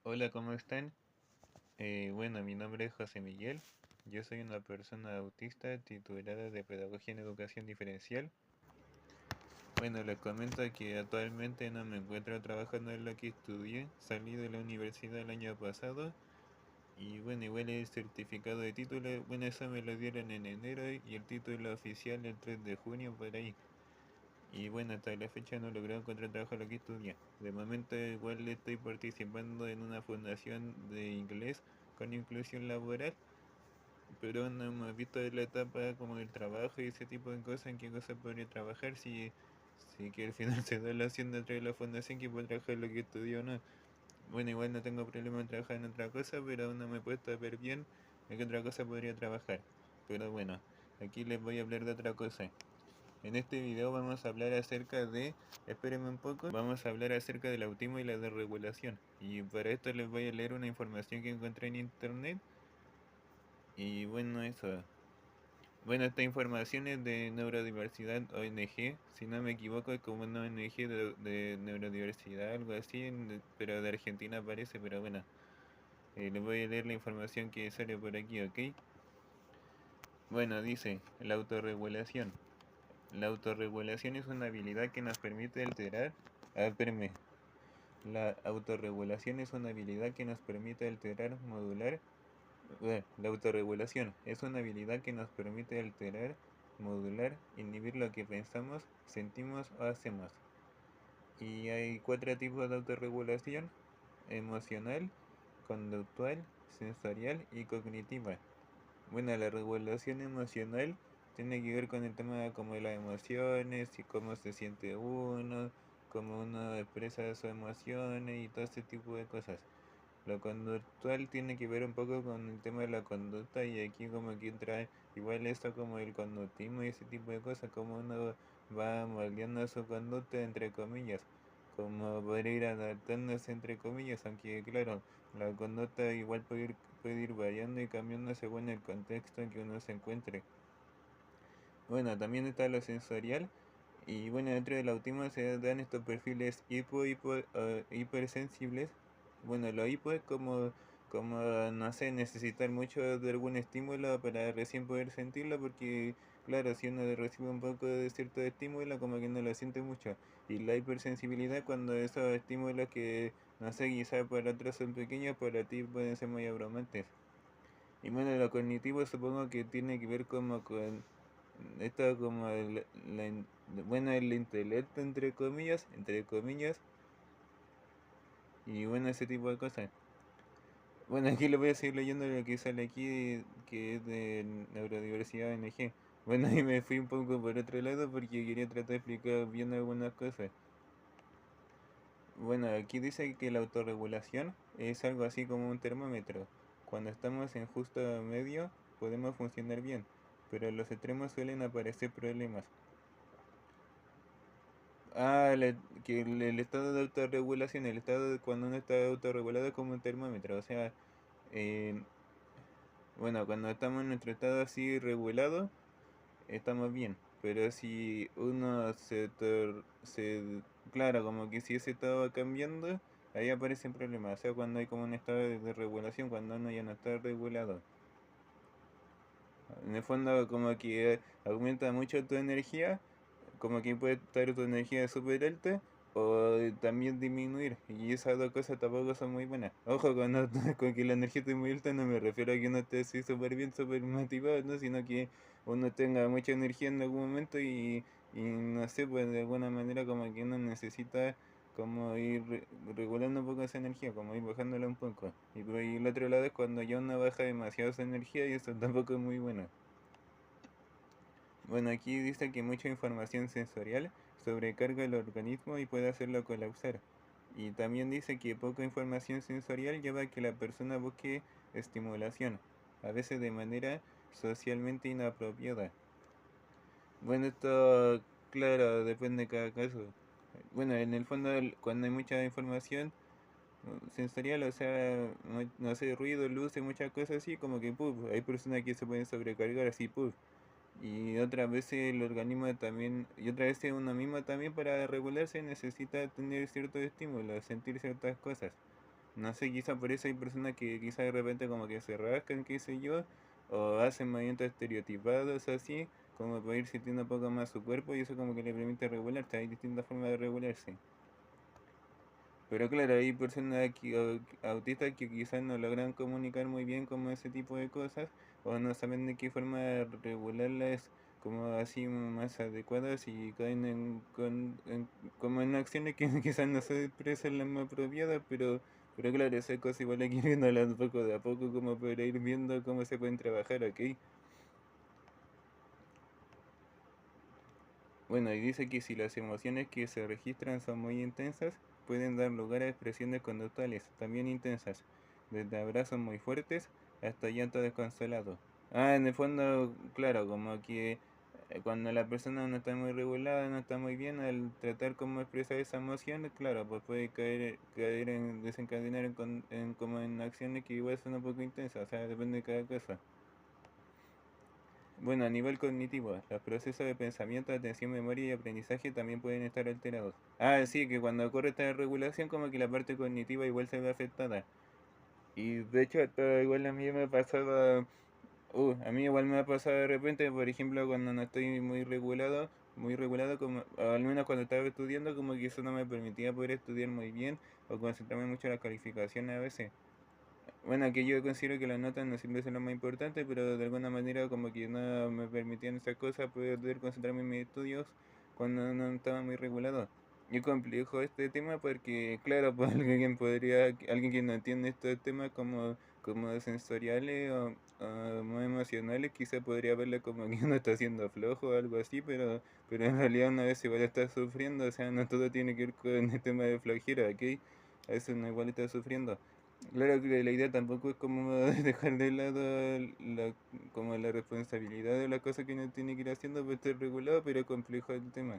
Hola, ¿cómo están? Bueno, mi nombre es José Miguel. Yo soy una persona autista titulada de Pedagogía en Educación Diferencial. Bueno, les comento que actualmente no me encuentro trabajando en lo que estudié. Salí de la universidad el año pasado y bueno, igual el certificado de título, bueno, eso me lo dieron en enero y el título oficial el 3 de junio por ahí. Y bueno, hasta la fecha no logré encontrar trabajo en lo que estudié. De momento igual estoy participando en una fundación de inglés con inclusión laboral, pero no hemos visto la etapa como el trabajo y ese tipo de cosas, en qué cosas podría trabajar, si que al final se da la opción dentro de la fundación que puedo trabajar lo que estudié o no. Bueno, igual no tengo problema en trabajar en otra cosa, pero aún no me he puesto a ver bien en qué otra cosa podría trabajar. Pero bueno, aquí les voy a hablar de otra cosa. En este video vamos a hablar acerca de, espérenme un poco, vamos a hablar acerca del autismo y la desregulación. Y para esto les voy a leer una información que encontré en internet. Y bueno, eso. Bueno, esta información es de Neurodiversidad ONG, si no me equivoco es como una ONG de neurodiversidad, algo así, pero de Argentina parece, pero bueno, les voy a leer la información que sale por aquí, ¿ok? Bueno, dice, la autorregulación. La autorregulación es una habilidad que nos permite alterar. Espérame. La autorregulación es una habilidad que nos permite alterar, modular. La autorregulación es una habilidad que nos permite alterar, modular, inhibir lo que pensamos, sentimos o hacemos. Y hay cuatro tipos de autorregulación: emocional, conductual, sensorial y cognitiva. Bueno, la regulación emocional tiene que ver con el tema como de las emociones y cómo se siente uno, cómo uno expresa sus emociones y todo ese tipo de cosas. Lo conductual tiene que ver un poco con el tema de la conducta y aquí como que entra igual esto como el conductismo y ese tipo de cosas, como uno va moldeando su conducta entre comillas, como poder ir adaptándose entre comillas, aunque claro, la conducta igual puede ir variando y cambiando según el contexto en que uno se encuentre. Bueno, también está lo sensorial. Y bueno, dentro del autismo se dan estos perfiles hipersensibles. Bueno, lo hipo es como, no sé, necesitar mucho de algún estímulo para recién poder sentirlo, porque, claro, si uno recibe un poco de cierto estímulo, como que no lo siente mucho. Y la hipersensibilidad, cuando esos estímulos que, no sé, quizás para otros son pequeños, para ti pueden ser muy abrumantes. Y bueno, lo cognitivo supongo que tiene que ver como con esto como bueno, el intelecto entre comillas, y bueno, ese tipo de cosas. Bueno, aquí le voy a seguir leyendo lo que sale aquí, que es de Neurodiversidad ONG. Bueno, ahí me fui un poco por otro lado porque quería tratar de explicar bien algunas cosas. Bueno, aquí dice que la autorregulación es algo así como un termómetro. Cuando estamos en justo medio podemos funcionar bien, pero en los extremos suelen aparecer problemas. Que el estado de autorregulación, el estado de cuando uno está autorregulado es como un termómetro. O sea, eh, bueno, cuando estamos en nuestro estado así regulado, estamos bien. Pero si uno claro, como que si ese estado va cambiando, ahí aparecen problemas. O sea, cuando hay como un estado de regulación, cuando uno ya no está regulado. En el fondo, como que aumenta mucho tu energía, como que puede estar tu energía súper alta, o también disminuir. Y esas dos cosas tampoco son muy buenas. Ojo, con que la energía esté muy alta, no me refiero a que uno esté así súper bien, súper motivado, ¿no? Sino que uno tenga mucha energía en algún momento y no sé, pues de alguna manera como que uno necesita como ir regulando un poco esa energía, como ir bajándola un poco. Y el otro lado es cuando ya uno baja demasiado esa energía y eso tampoco es muy bueno. Bueno, aquí dice que mucha información sensorial sobrecarga el organismo y puede hacerlo colapsar. Y también dice que poca información sensorial lleva a que la persona busque estimulación, a veces de manera socialmente inapropiada. Bueno, esto, claro, depende de cada caso. Bueno, en el fondo, cuando hay mucha información sensorial, o sea, no sé, ruido, luces, muchas cosas así, como que, puf, hay personas que se pueden sobrecargar así, puf. Y otras veces el organismo también, y otras veces uno mismo también para regularse necesita tener ciertos estímulos, sentir ciertas cosas. No sé, quizá por eso hay personas que quizá de repente como que se rascan, qué sé yo, o hacen movimientos estereotipados así, como para ir sintiendo un poco más su cuerpo y eso como que le permite regularse. Hay distintas formas de regularse. Pero claro, hay personas autistas que quizás no logran comunicar muy bien como ese tipo de cosas o no saben de qué forma regularlas como así más adecuadas y caen como en acciones que quizás no se expresan las más apropiadas, pero claro, esa cosa igual hay que ir viéndolas un poco de a poco como para ir viendo cómo se pueden trabajar, ¿ok? Bueno, y dice que si las emociones que se registran son muy intensas, pueden dar lugar a expresiones conductuales también intensas, desde abrazos muy fuertes hasta llanto desconsolado. Ah, en el fondo, claro, como que cuando la persona no está muy regulada, no está muy bien, al tratar cómo expresar esa emoción, claro, pues puede caer en desencadenar como en acciones que igual son un poco intensas, o sea, depende de cada cosa. Bueno, a nivel cognitivo, los procesos de pensamiento, atención, memoria y aprendizaje también pueden estar alterados. Ah, sí, que cuando ocurre esta regulación como que la parte cognitiva igual se ve afectada. Y de hecho, hasta igual a mí me pasaba, a mí igual me ha pasado de repente, por ejemplo, cuando no estoy muy regulado, como, o al menos cuando estaba estudiando, como que eso no me permitía poder estudiar muy bien o concentrarme mucho en las calificaciones a veces. Bueno, que yo considero que las notas no siempre son lo más importante, pero de alguna manera como que no me permitían esas cosas, poder concentrarme en mis estudios cuando no estaba muy regulado. Y es complejo este tema porque, claro, pues alguien que no entiende estos temas como sensoriales o más emocionales, quizá podría verlo como que uno está siendo flojo o algo así, pero en realidad una vez igual está sufriendo, o sea, no todo tiene que ver con el tema de flojera, ¿ok? A veces uno igual está sufriendo. Claro que la idea tampoco es como dejar de lado como la responsabilidad de la cosa que uno tiene que ir haciendo para estar regulado, pero es complejo el tema.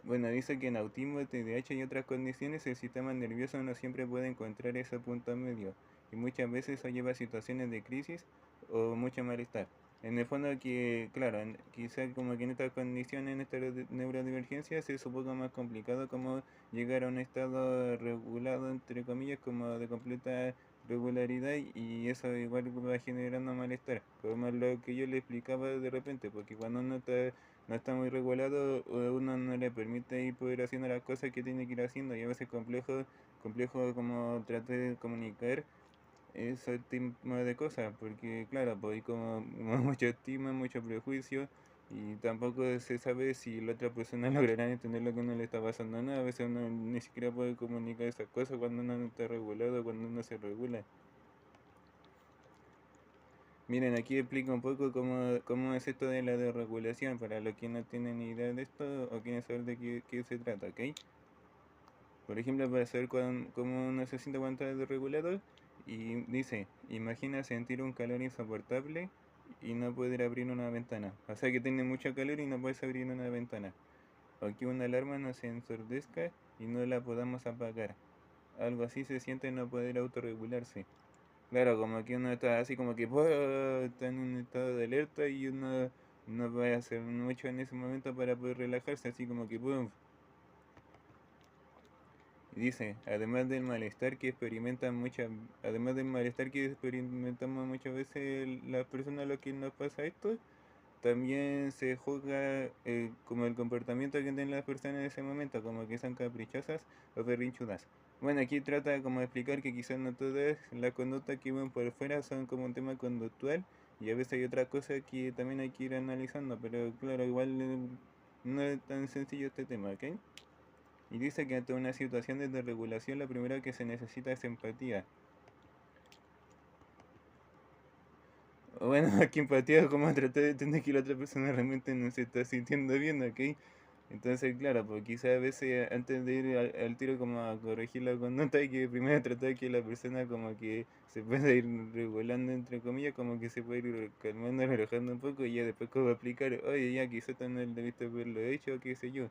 Bueno, dice que en autismo, TDAH y otras condiciones el sistema nervioso no siempre puede encontrar ese punto medio y muchas veces eso lleva a situaciones de crisis o mucho malestar. En el fondo que, claro, quizás como que en estas condiciones, en esta neurodivergencias es un poco más complicado como llegar a un estado regulado, entre comillas, como de completa regularidad y eso igual va generando malestar, como lo que yo le explicaba de repente, porque cuando uno no está muy regulado, o uno no le permite ir poder haciendo las cosas que tiene que ir haciendo y a veces complejo como tratar de comunicar ese tipo de cosas, porque claro, pues hay como mucha estima, mucho prejuicio y tampoco se sabe si la otra persona logrará entender lo que uno le está pasando, no, a veces uno ni siquiera puede comunicar esas cosas cuando uno no está regulado, cuando uno se regula. Miren, aquí explico un poco cómo es esto de la desregulación para los que no tienen ni idea de esto o quieren saber de qué se trata, ¿ok? Por ejemplo, para saber cómo uno se siente cuando está desregulado, y dice, imagina sentir un calor insoportable y no poder abrir una ventana. O sea que tiene mucho calor y no puedes abrir una ventana. O que una alarma nos ensordezca y no la podamos apagar. Algo así se siente no poder autorregularse. Claro, como que uno está así como que ¡buah! Está en un estado de alerta y uno no puede hacer mucho en ese momento para poder relajarse, así como que ¡pum! Y dice, además del malestar que experimentamos muchas veces las personas a las que nos pasa esto, también se juzga como el comportamiento que tienen las personas en ese momento, como que son caprichosas o berrinchudas. Bueno, aquí trata como de explicar que quizás no todas las conductas que ven por fuera son como un tema conductual y a veces hay otras cosas que también hay que ir analizando, pero claro, igual no es tan sencillo este tema, ¿ok? Y dice que ante una situación de desregulación lo primero que se necesita es empatía. Bueno, aquí empatía es como tratar de entender que la otra persona realmente no se está sintiendo bien, ¿ok? Entonces, claro, pues quizás a veces antes de ir al tiro como a corregir la conducta hay que primero tratar de que la persona como que se pueda ir regulando entre comillas, como que se puede ir calmando, relajando un poco y ya después como aplicar, oye ya quizás no debiste haberlo hecho, qué sé yo.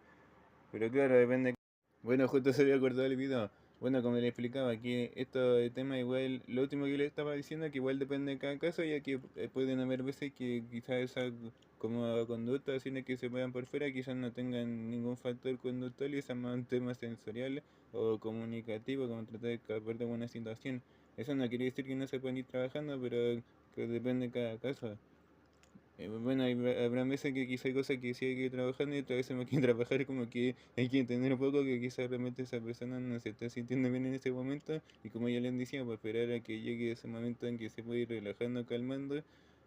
Pero claro, depende. Bueno, justo se había acordado el video. Bueno, como le explicaba, aquí esto de tema igual, lo último que le estaba diciendo que igual depende de cada caso, ya que pueden haber veces que quizás esa como conducta, sino que se puedan por fuera, quizás no tengan ningún factor conductual y sean más un tema sensorial o comunicativo, como tratar de escapar de una situación. Eso no quiere decir que no se pueden ir trabajando, pero que depende de cada caso. Bueno, habrá veces que quizá hay cosas que sí hay que ir trabajando y otras veces más que trabajar como que hay que entender un poco que quizás realmente esa persona no se está sintiendo bien en ese momento y como ya les decía, pues esperar a que llegue ese momento en que se puede ir relajando, calmando,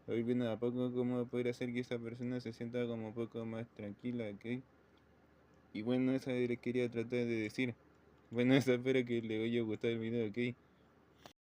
o ir viendo a poco cómo poder hacer que esa persona se sienta como un poco más tranquila, ¿ok? Y bueno, eso les quería tratar de decir. Bueno, eso espero que les haya gustado el video, ¿ok?